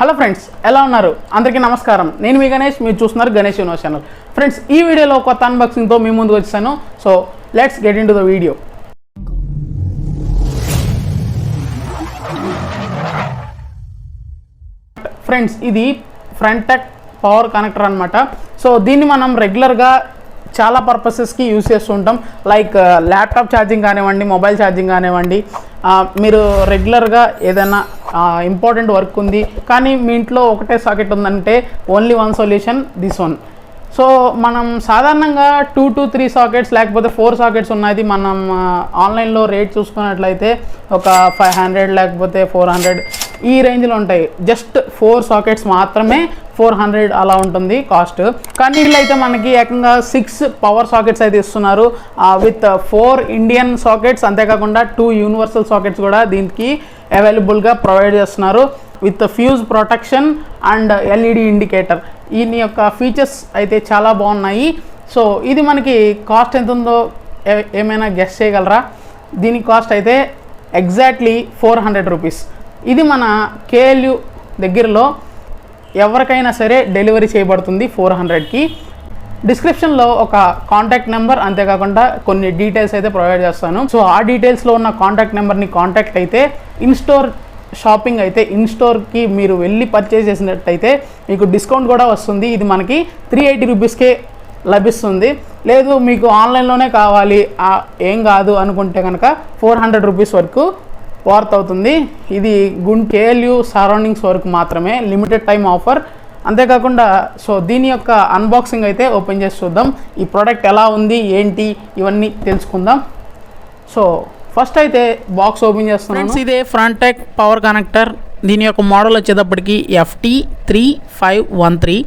Hello friends, ఎలా ఉన్నారు? అందరికీ నమస్కారం. నేను మీ గణేష్, మీరు చూస్తున్నారు గణేష్ యూనివర్స్ ఛానల్. ఫ్రెండ్స్, ఈ వీడియోలో కొత్త అన్బాక్సింగ్తో మీ ముందుకు వచ్చాను. So let's get in to the video. Friends, ఇది fronTech పవర్ కనెక్టర్ అనమాట. సో దీన్ని మనం రెగ్యులర్గా చాలా పర్పసెస్కి యూజ్ చేస్తుంటాం. లైక్ ల్యాప్టాప్ ఛార్జింగ్ కానివ్వండి, మొబైల్ ఛార్జింగ్ కానివ్వండి. మీరు రెగ్యులర్గా ఏదైనా ఇంపార్టెంట్ వర్క్ ఉంది కానీ మీ ఇంట్లో ఒకటే సాకెట్ ఉందంటే only one solution, this one. So మనం సాధారణంగా 2 to 3 సాకెట్స్ లేకపోతే 4 సాకెట్స్ ఉన్నది మనం ఆన్లైన్లో రేట్ చూసుకున్నట్లయితే ఒక 500 లేకపోతే 400 ఈ రేంజ్లో ఉంటాయి. జస్ట్ 4 సాకెట్స్ మాత్రమే 400 అలా ఉంటుంది కాస్ట్. కానీ వీళ్ళైతే మనకి ఏకంగా 6 పవర్ సాకెట్స్ అయితే ఇస్తున్నారు విత్ 4 ఇండియన్ సాకెట్స్. అంతేకాకుండా 2 యూనివర్సల్ సాకెట్స్ కూడా దీనికి అవైలబుల్గా ప్రొవైడ్ చేస్తున్నారు with fuse protection and LED indicator. దీని యొక్క ఫీచర్స్ అయితే చాలా బాగున్నాయి. సో ఇది మనకి కాస్ట్ ఎంత ఉందో ఏమైనా గెస్ చేయగలరా? దీని కాస్ట్ అయితే ఎగ్జాక్ట్లీ 400 రూపీస్. ఇది మన కేఎల్యు దగ్గరలో ఎవరికైనా సరే డెలివరీ చేయబడుతుంది 400కి. డిస్క్రిప్షన్లో ఒక కాంటాక్ట్ నెంబర్, అంతేకాకుండా కొన్ని డీటెయిల్స్ అయితే ప్రొవైడ్ చేస్తాను. సో ఆ డీటెయిల్స్లో ఉన్న కాంటాక్ట్ నెంబర్ని కాంటాక్ట్ అయితే ఇన్స్టోర్ షాపింగ్ అయితే ఇన్స్టోర్కి మీరు వెళ్ళి పర్చేస్ చేసినట్టయితే మీకు డిస్కౌంట్ కూడా వస్తుంది. ఇది మనకి 380 రూపీస్కే లభిస్తుంది. లేదు మీకు ఆన్లైన్లోనే కావాలి ఏం కాదు అనుకుంటే కనుక 400 రూపీస్ వరకు వర్త్ అవుతుంది. ఇది కేఎల్యు సరౌండింగ్స్ వరకు మాత్రమే, లిమిటెడ్ టైం ఆఫర్. అంతేకాకుండా సో దీని యొక్క అన్బాక్సింగ్ అయితే ఓపెన్ చేసి చూద్దాం. ఈ ప్రోడక్ట్ ఎలా ఉంది ఏంటి ఇవన్నీ తెలుసుకుందాం. సో ఫస్ట్ అయితే బాక్స్ ఓపెన్ చేస్తున్నాను. ఇదే fronTech పవర్ కనెక్టర్. దీని యొక్క మోడల్ వచ్చేటప్పటికి FT3513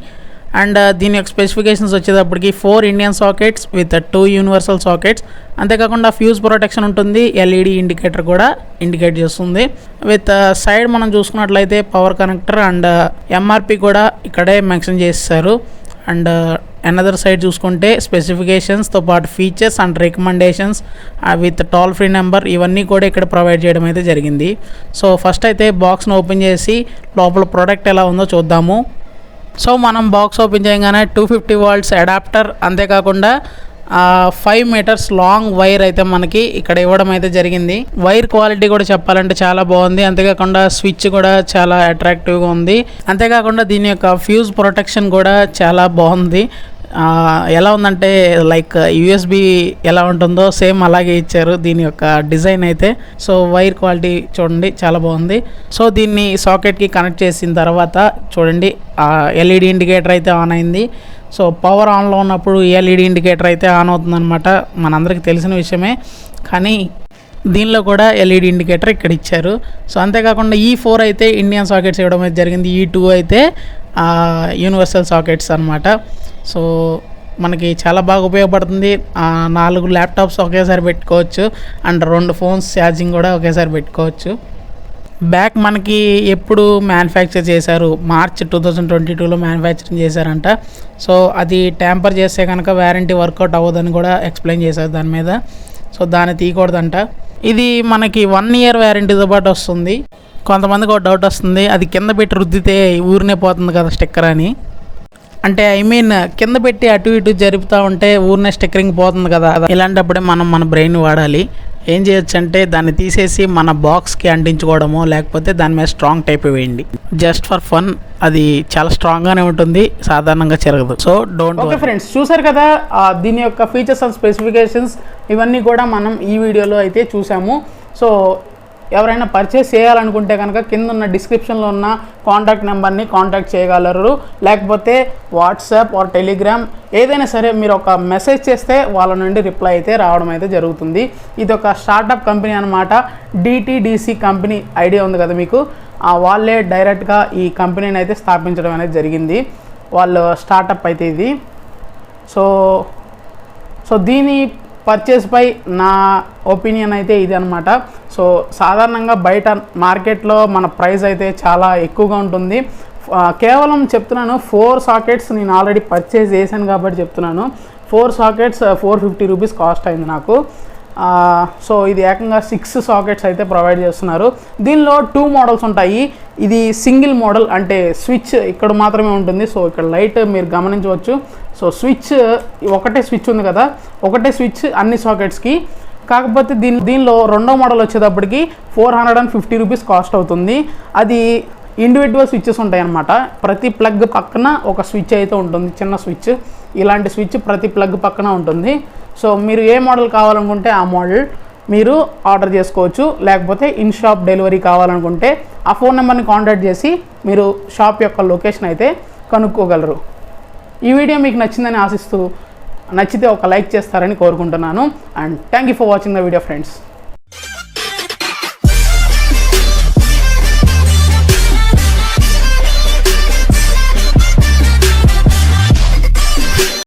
అండ్ దీని యొక్క స్పెసిఫికేషన్స్ వచ్చేటప్పటికి 4 Indian sockets with 2 universal sockets. అంతేకాకుండా ఫ్యూజ్ ప్రొటెక్షన్ ఉంటుంది, ఎల్ఈడి ఇండికేటర్ కూడా ఇండికేట్ చేస్తుంది. విత్ సైడ్ మనం చూసుకున్నట్లయితే పవర్ కనెక్టర్ అండ్ ఎంఆర్పి కూడా ఇక్కడే మెన్షన్ చేస్తారు. అండ్ అనదర్ సైడ్ చూసుకుంటే స్పెసిఫికేషన్స్తో పాటు features and recommendations with toll free number ఇవన్నీ కూడా ఇక్కడ ప్రొవైడ్ చేయడం అయితే జరిగింది. సో ఫస్ట్ అయితే బాక్స్ను ఓపెన్ చేసి లోపల ప్రోడక్ట్ ఎలా ఉందో చూద్దాము. సో మనం బాక్స్ ఓపెన్ చేయగానే 250 వాట్స్ అడాప్టర్, అంతేకాకుండా 5 మీటర్స్ లాంగ్ వైర్ అయితే మనకి ఇక్కడ ఇవ్వడం అయితే జరిగింది. వైర్ క్వాలిటీ కూడా చెప్పాలంటే చాలా బాగుంది. అంతేకాకుండా స్విచ్ కూడా చాలా అట్రాక్టివ్గా ఉంది. అంతేకాకుండా దీని యొక్క ఫ్యూజ్ ప్రొటెక్షన్ కూడా చాలా బాగుంది. ఎలా ఉందంటే లైక్ యూఎస్బి ఎలా ఉంటుందో సేమ్ అలాగే ఇచ్చారు దీని యొక్క డిజైన్ అయితే. సో వైర్ క్వాలిటీ చూడండి చాలా బాగుంది. సో దీన్ని సాకెట్కి కనెక్ట్ చేసిన తర్వాత చూడండి ఎల్ఈడి ఇండికేటర్ అయితే ఆన్ అయింది. సో పవర్ ఆన్లో ఉన్నప్పుడు ఎల్ఈడి ఇండికేటర్ అయితే ఆన్ అవుతుందన్నమాట, మనందరికీ తెలిసిన విషయమే. కానీ దీనిలో కూడా ఎల్ఈడి ఇండికేటర్ ఇక్కడ ఇచ్చారు. సో అంతేకాకుండా ఈ 4 అయితే ఇండియన్ సాకెట్స్ ఇవ్వడం అయితే జరిగింది. ఈ 2 అయితే యూనివర్సల్ సాకెట్స్ అనమాట. సో మనకి చాలా బాగా ఉపయోగపడుతుంది. 4 ల్యాప్టాప్స్ ఒకేసారి పెట్టుకోవచ్చు అండ్ 2 ఫోన్స్ ఛార్జింగ్ కూడా ఒకేసారి పెట్టుకోవచ్చు. బ్యాక్ మనకి ఎప్పుడు మ్యానుఫ్యాక్చర్ చేశారు, మార్చ్ 2022లో మ్యానుఫ్యాక్చరింగ్ చేశారంట. సో అది ట్యాంపర్ చేస్తే కనుక వ్యారంటీ వర్కౌట్ అవ్వదని కూడా ఎక్స్ప్లెయిన్ చేశారు దాని మీద. సో దాన్ని తీయకూడదంట. ఇది మనకి 1 ఇయర్ వ్యారంటీతో పాటు వస్తుంది. కొంతమందికి ఒక డౌట్ వస్తుంది, అది కింద పెట్టి రుద్దితే ఊరినే పోతుంది కదా స్టిక్కర్ అని. అంటే కింద పెట్టి అటు ఇటు జరుపుతూ ఉంటే ఊరినే స్టిక్కరింగ్ పోతుంది కదా. ఇలాంటప్పుడే మనం మన బ్రెయిన్ వాడాలి. ఏం చేయొచ్చు అంటే దాన్ని తీసేసి మన బాక్స్కి అంటించుకోవడమో లేకపోతే దాని మీద స్ట్రాంగ్ టైప్ వేయండి. Just for fun. అది చాలా స్ట్రాంగ్గానే ఉంటుంది, సాధారణంగా జరగదు. So don't. ఓకే ఫ్రెండ్స్, చూసారు కదా దీని యొక్క ఫీచర్స్ అండ్ స్పెసిఫికేషన్స్ ఇవన్నీ కూడా మనం ఈ వీడియోలో అయితే చూసాము. సో ఎవరైనా పర్చేస్ చేయాలనుకుంటే కనుక కింద ఉన్న డిస్క్రిప్షన్లో ఉన్న కాంటాక్ట్ నెంబర్ని కాంటాక్ట్ చేయగలరు. లేకపోతే వాట్సాప్ ఆర్ టెలిగ్రామ్ ఏదైనా సరే మీరు ఒక మెసేజ్ చేస్తే వాళ్ళ నుండి రిప్లై అయితే రావడం అయితే జరుగుతుంది. ఇది ఒక స్టార్టప్ కంపెనీ అనమాట. DTDC కంపెనీ ఐడియా ఉంది కదా మీకు. వాళ్ళే డైరెక్ట్గా ఈ కంపెనీని అయితే స్థాపించడం అనేది జరిగింది. వాళ్ళు స్టార్టప్ అయితే ఇది. సో దీని పర్చేస్పై నా ఒపీనియన్ అయితే ఇది అనమాట. సో సాధారణంగా బయట మార్కెట్లో మన ప్రైస్ అయితే చాలా ఎక్కువగా ఉంటుంది. కేవలం చెప్తున్నాను 4 సాకెట్స్ నేను ఆల్రెడీ పర్చేస్ చేశాను కాబట్టి చెప్తున్నాను. 4 సాకెట్స్ 450 రూపీస్ కాస్ట్ అయింది నాకు. సో ఇది ఏకంగా 6 సాకెట్స్ అయితే ప్రొవైడ్ చేస్తున్నారు. దీనిలో 2 మోడల్స్ ఉంటాయి. ఇది సింగిల్ మోడల్, అంటే స్విచ్ ఇక్కడ మాత్రమే ఉంటుంది. సో ఇక్కడ లైట్ మీరు గమనించవచ్చు. సో స్విచ్ ఒకటే స్విచ్ ఉంది కదా, ఒకటే స్విచ్ అన్ని సాకెట్స్కి. కాకపోతే దీనిలో రెండో మోడల్ వచ్చేటప్పటికి 450 రూపీస్ కాస్ట్ అవుతుంది. అది ఇండివిజువల్ స్విచ్చెస్ ఉంటాయి అన్నమాట. ప్రతి ప్లగ్ పక్కన ఒక స్విచ్ అయితే ఉంటుంది, చిన్న స్విచ్. ఇలాంటి స్విచ్ ప్రతి ప్లగ్ పక్కన ఉంటుంది. సో మీరు ఏ మోడల్ కావాలనుకుంటే ఆ మోడల్ మీరు ఆర్డర్ చేసుకోవచ్చు. లేకపోతే ఇన్ షాప్ డెలివరీ కావాలనుకుంటే ఆ ఫోన్ నెంబర్ని కాంటాక్ట్ చేసి మీరు షాప్ యొక్క లొకేషన్ అయితే కనుక్కోగలరు. ఈ వీడియో మీకు నచ్చిందని ఆశిస్తూ, నచ్చితే ఒక లైక్ చేస్తారని కోరుకుంటున్నాను. And thank you for watching the video friends.